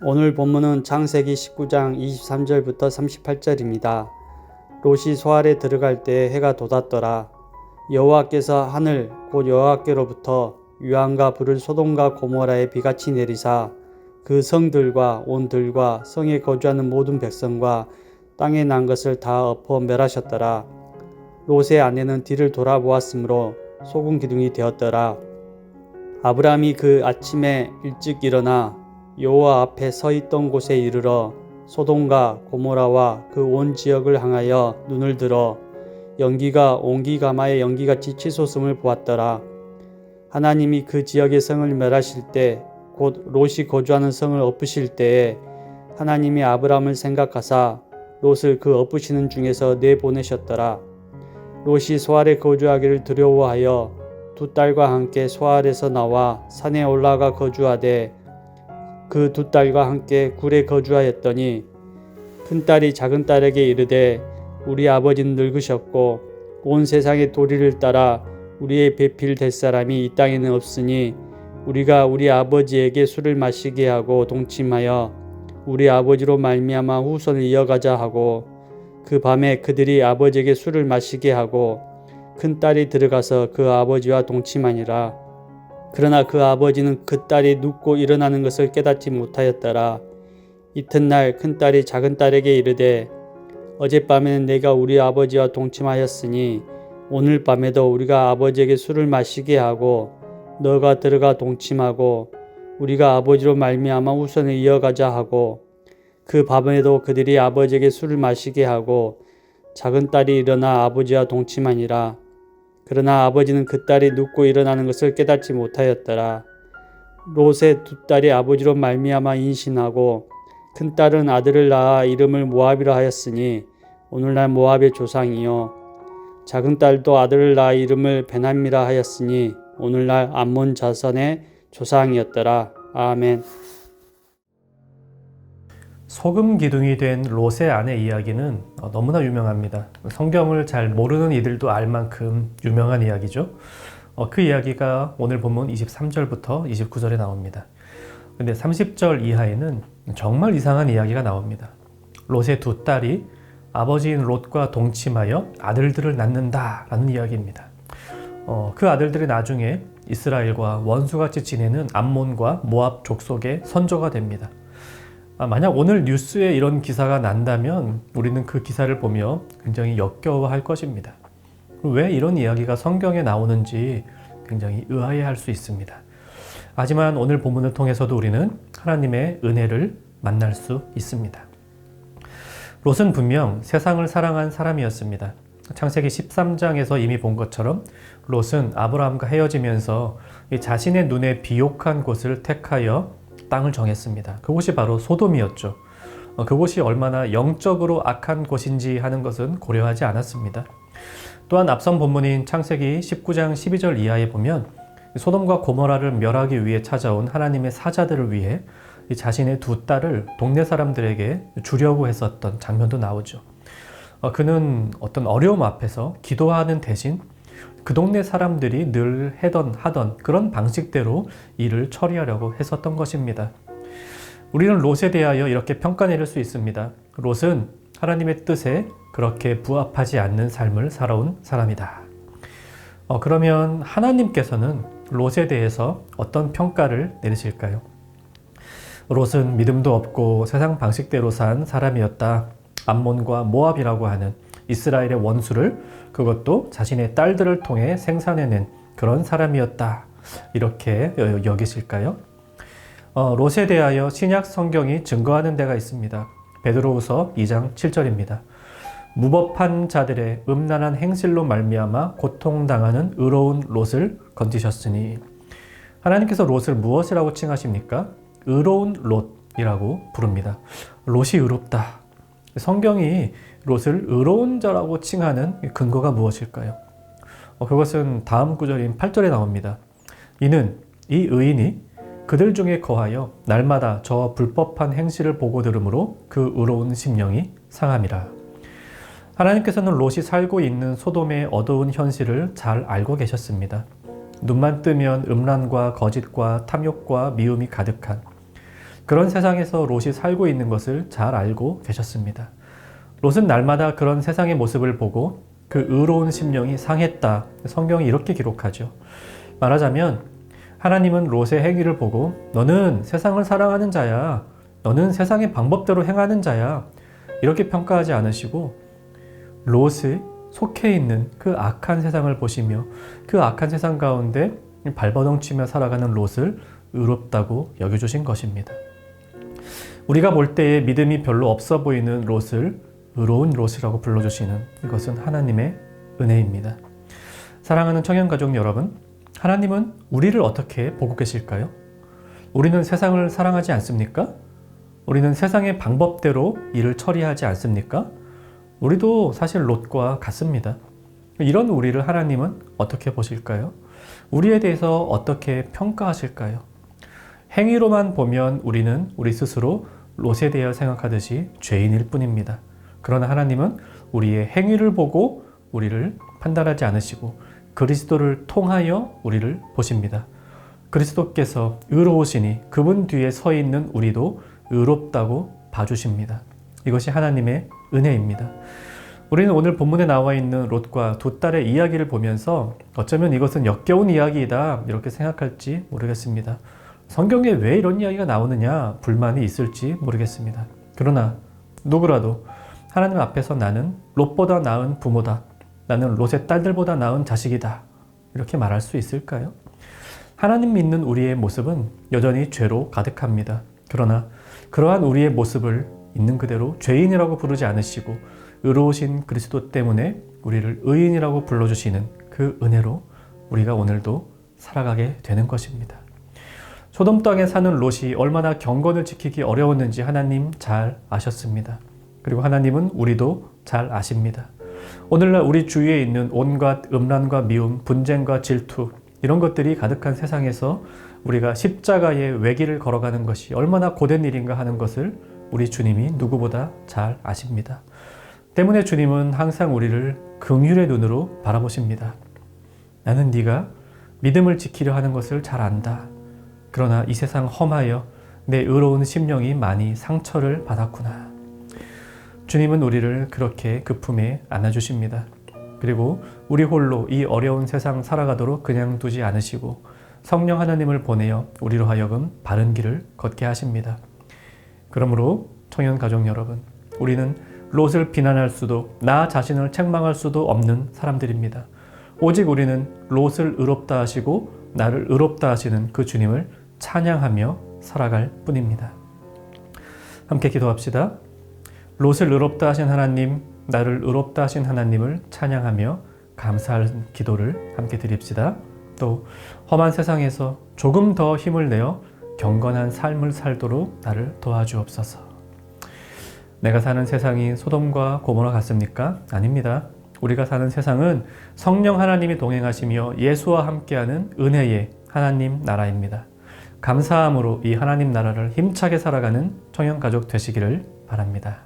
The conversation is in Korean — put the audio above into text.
오늘 본문은 창세기 19장 23절부터 38절입니다. 롯이 소알에 들어갈 때 해가 돋았더라. 여호와께서 하늘 곧 여호와께로부터 유황과 불을 소돔과 고모라에 비같이 내리사 그 성들과 온 들과 성에 거주하는 모든 백성과 땅에 난 것을 다 엎어 멸하셨더라. 롯의 아내는 뒤를 돌아보았으므로 소금 기둥이 되었더라. 아브라함이 그 아침에 일찍 일어나 여호와 앞에 서 있던 곳에 이르러 소돔과 고모라와 그 온 지역을 향하여 눈을 들어 연기가 온기가마의 연기같이 치솟음을 보았더라. 하나님이 그 지역의 성을 멸하실 때 곧 롯이 거주하는 성을 엎으실 때에 하나님이 아브라함을 생각하사 롯을 그 엎으시는 중에서 내보내셨더라. 롯이 소알에 거주하기를 두려워하여 두 딸과 함께 소알에서 나와 산에 올라가 거주하되 그 두 딸과 함께 굴에 거주하였더니 큰딸이 작은딸에게 이르되 우리 아버지는 늙으셨고 온 세상의 도리를 따라 우리의 배필 될 사람이 이 땅에는 없으니 우리가 우리 아버지에게 술을 마시게 하고 동침하여 우리 아버지로 말미암아 후손을 이어가자 하고 그 밤에 그들이 아버지에게 술을 마시게 하고 큰딸이 들어가서 그 아버지와 동침하니라. 그러나 그 아버지는 그 딸이 눕고 일어나는 것을 깨닫지 못하였더라. 이튿날 큰딸이 작은딸에게 이르되 어젯밤에는 내가 우리 아버지와 동침하였으니 오늘 밤에도 우리가 아버지에게 술을 마시게 하고 너가 들어가 동침하고 우리가 아버지로 말미암아 후손을 이어가자 하고 그 밤에도 그들이 아버지에게 술을 마시게 하고 작은딸이 일어나 아버지와 동침하니라. 그러나 아버지는 그 딸이 눕고 일어나는 것을 깨닫지 못하였더라. 롯의 두 딸이 아버지로 말미암아 인신하고 큰딸은 아들을 낳아 이름을 모압이라 하였으니 오늘날 모압의 조상이요 작은딸도 아들을 낳아 이름을 베남이라 하였으니 오늘날 암몬 자손의 조상이었더라. 아멘. 소금 기둥이 된 롯의 아내 이야기는 너무나 유명합니다. 성경을 잘 모르는 이들도 알 만큼 유명한 이야기죠. 그 이야기가 오늘 본문 23절부터 29절에 나옵니다. 근데 30절 이하에는 정말 이상한 이야기가 나옵니다. 롯의 두 딸이 아버지인 롯과 동침하여 아들들을 낳는다라는 이야기입니다. 그 아들들이 나중에 이스라엘과 원수같이 지내는 암몬과 모압 족속의 선조가 됩니다. 만약 오늘 뉴스에 이런 기사가 난다면 우리는 그 기사를 보며 굉장히 역겨워할 것입니다. 왜 이런 이야기가 성경에 나오는지 굉장히 의아해할 수 있습니다. 하지만 오늘 본문을 통해서도 우리는 하나님의 은혜를 만날 수 있습니다. 롯은 분명 세상을 사랑한 사람이었습니다. 창세기 13장에서 이미 본 것처럼 롯은 아브라함과 헤어지면서 자신의 눈에 비옥한 곳을 택하여 땅을 정했습니다. 그곳이 바로 소돔이었죠. 그곳이 얼마나 영적으로 악한 곳인지 하는 것은 고려하지 않았습니다. 또한 앞선 본문인 창세기 19장 12절 이하에 보면 소돔과 고모라를 멸하기 위해 찾아온 하나님의 사자들을 위해 자신의 두 딸을 동네 사람들에게 주려고 했었던 장면도 나오죠. 그는 어떤 어려움 앞에서 기도하는 대신 그 동네 사람들이 늘 하던 그런 방식대로 일을 처리하려고 했었던 것입니다. 우리는 롯에 대하여 이렇게 평가 내릴 수 있습니다. 롯은 하나님의 뜻에 그렇게 부합하지 않는 삶을 살아온 사람이다. 그러면 하나님께서는 롯에 대해서 어떤 평가를 내리실까요? 롯은 믿음도 없고 세상 방식대로 산 사람이었다. 암몬과 모압이라고 하는 이스라엘의 원수를 그것도 자신의 딸들을 통해 생산해낸 그런 사람이었다. 이렇게 여기실까요? 롯에 대하여 신약 성경이 증거하는 데가 있습니다. 베드로후서 2장 7절입니다. 무법한 자들의 음란한 행실로 말미암아 고통당하는 의로운 롯을 건지셨으니. 하나님께서 롯을 무엇이라고 칭하십니까? 의로운 롯이라고 부릅니다. 롯이 의롭다. 성경이 롯을 의로운 자라고 칭하는 근거가 무엇일까요? 그것은 다음 구절인 8절에 나옵니다. 이는 이 의인이 그들 중에 거하여 날마다 저 불법한 행실을 보고 들으므로 그 의로운 심령이 상함이라. 하나님께서는 롯이 살고 있는 소돔의 어두운 현실을 잘 알고 계셨습니다. 눈만 뜨면 음란과 거짓과 탐욕과 미움이 가득한 그런 세상에서 롯이 살고 있는 것을 잘 알고 계셨습니다. 롯은 날마다 그런 세상의 모습을 보고 그 의로운 심령이 상했다. 성경이 이렇게 기록하죠. 말하자면 하나님은 롯의 행위를 보고 너는 세상을 사랑하는 자야. 너는 세상의 방법대로 행하는 자야. 이렇게 평가하지 않으시고 롯이 속해 있는 그 악한 세상을 보시며 그 악한 세상 가운데 발버둥치며 살아가는 롯을 의롭다고 여겨주신 것입니다. 우리가 볼 때에 믿음이 별로 없어 보이는 롯을 의로운 롯이라고 불러주시는 이것은 하나님의 은혜입니다. 사랑하는 청년가족 여러분, 하나님은 우리를 어떻게 보고 계실까요? 우리는 세상을 사랑하지 않습니까? 우리는 세상의 방법대로 일을 처리하지 않습니까? 우리도 사실 롯과 같습니다. 이런 우리를 하나님은 어떻게 보실까요? 우리에 대해서 어떻게 평가하실까요? 행위로만 보면 우리는 우리 스스로 롯에 대하여 생각하듯이 죄인일 뿐입니다. 그러나 하나님은 우리의 행위를 보고 우리를 판단하지 않으시고 그리스도를 통하여 우리를 보십니다. 그리스도께서 의로우시니 그분 뒤에 서 있는 우리도 의롭다고 봐주십니다. 이것이 하나님의 은혜입니다. 우리는 오늘 본문에 나와 있는 롯과 두 딸의 이야기를 보면서 어쩌면 이것은 역겨운 이야기이다 이렇게 생각할지 모르겠습니다. 성경에 왜 이런 이야기가 나오느냐 불만이 있을지 모르겠습니다. 그러나 누구라도 하나님 앞에서 나는 롯보다 나은 부모다. 나는 롯의 딸들보다 나은 자식이다. 이렇게 말할 수 있을까요? 하나님 믿는 우리의 모습은 여전히 죄로 가득합니다. 그러나 그러한 우리의 모습을 있는 그대로 죄인이라고 부르지 않으시고 의로우신 그리스도 때문에 우리를 의인이라고 불러주시는 그 은혜로 우리가 오늘도 살아가게 되는 것입니다. 소돔 땅에 사는 롯이 얼마나 경건을 지키기 어려웠는지 하나님 잘 아셨습니다. 그리고 하나님은 우리도 잘 아십니다. 오늘날 우리 주위에 있는 온갖 음란과 미움, 분쟁과 질투 이런 것들이 가득한 세상에서 우리가 십자가의 외길을 걸어가는 것이 얼마나 고된 일인가 하는 것을 우리 주님이 누구보다 잘 아십니다. 때문에 주님은 항상 우리를 긍휼의 눈으로 바라보십니다. 나는 네가 믿음을 지키려 하는 것을 잘 안다. 그러나 이 세상 험하여 내 의로운 심령이 많이 상처를 받았구나. 주님은 우리를 그렇게 그 품에 안아주십니다. 그리고 우리 홀로 이 어려운 세상 살아가도록 그냥 두지 않으시고 성령 하나님을 보내어 우리로 하여금 바른 길을 걷게 하십니다. 그러므로 청년 가족 여러분, 우리는 롯을 비난할 수도 나 자신을 책망할 수도 없는 사람들입니다. 오직 우리는 롯을 의롭다 하시고 나를 의롭다 하시는 그 주님을 찬양하며 살아갈 뿐입니다. 함께 기도합시다. 롯을 의롭다 하신 하나님, 나를 의롭다 하신 하나님을 찬양하며 감사하는 기도를 함께 드립시다. 또 험한 세상에서 조금 더 힘을 내어 경건한 삶을 살도록 나를 도와주옵소서. 내가 사는 세상이 소돔과 고모라 같습니까? 아닙니다. 우리가 사는 세상은 성령 하나님이 동행하시며 예수와 함께하는 은혜의 하나님 나라입니다. 감사함으로 이 하나님 나라를 힘차게 살아가는 청년 가족 되시기를 바랍니다.